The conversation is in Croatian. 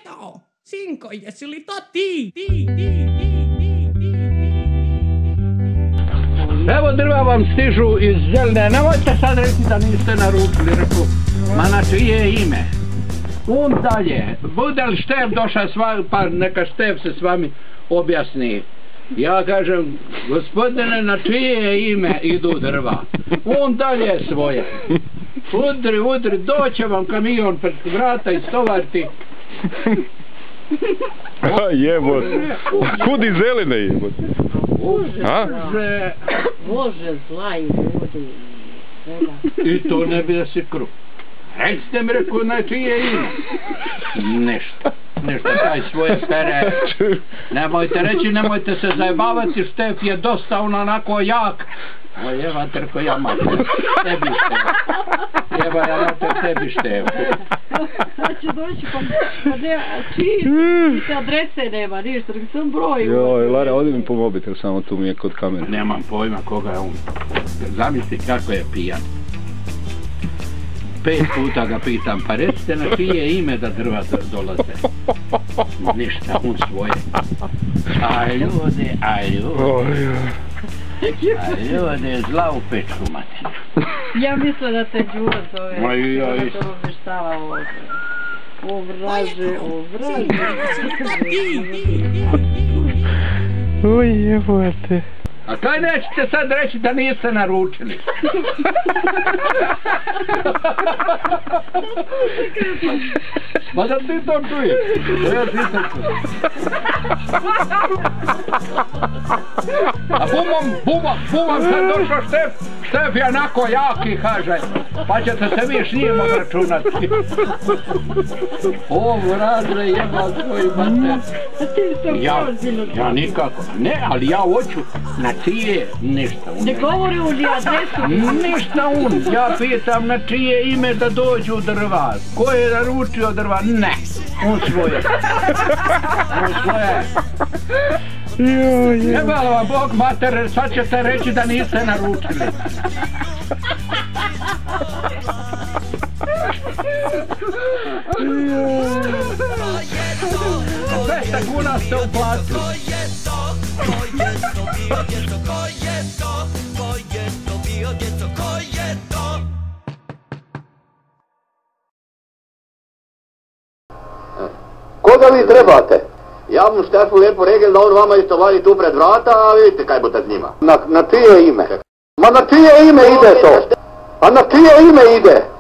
Eto, sinko, jesi li to ti? Evo drva vam stižu iz Zeline, nemojte sad reći da niste naručili, reku, ma na čije ime. Dalje, bude li Štef došao s vami, pa neka Štef se s vami objasni. Ja kažem, gospodine, na čije ime idu drva? Dalje svoje. Udri, doće vam kamion pred vrata i stovarti. Jebote, kud iz Zeline jebote? Bože, zla i ljudi. I to ne bi da se kru. Recite mi, reku, na čije ime? Nešto taj svoje pere. Nemojte reći, nemojte se zajebavati, Štef je dosta onako jak. Oj, evo trko ja mater, tebi Štef. Evo ja mater, tebi Štef. Sad će doći pa čiji se adrese nema, ništa, nek sam broj. Joj, Lara, odi mi po mobitel, samo tu mi je kod kamere. Nemam pojma koga je on. Zamisli kako je pijan. 5 puta ga pitam, pa recite na čije ime da drva dolaze. Ništa, on svoje. Aj ljude, zla u pečku mater. Ja mislim da te Đuro zove. Ma i ja isto. Da to obještava ovdje. O vraže. Oj, jebote. A kaj nećete sad reći da niste naručili? Ma da ti to čuješ? Ja nisam čuo. A bumam sad došao Štef je onako jaki, kaže. Pa ćete se vi s njim obračunati. O, vraže, jeba svoj mater. Ja nikako. Ne, ali ja hoću na čije ništa. Ne govori u li adresu. Ništa ja pitam na čije ime da dođu drva. Ko je naručio drva? Ne. On svoje. Jebala vam Bog mater, sad ćete reći da niste naručili. 200 kuna ste uplatili. Koga vi trebate? Ja mu Štefu lijepo regel da on vama isto vadi tu pred vrata, a vidite kaj budete s njima. Na čije ime? Ma na čije ime ide to? A na čije ime ide?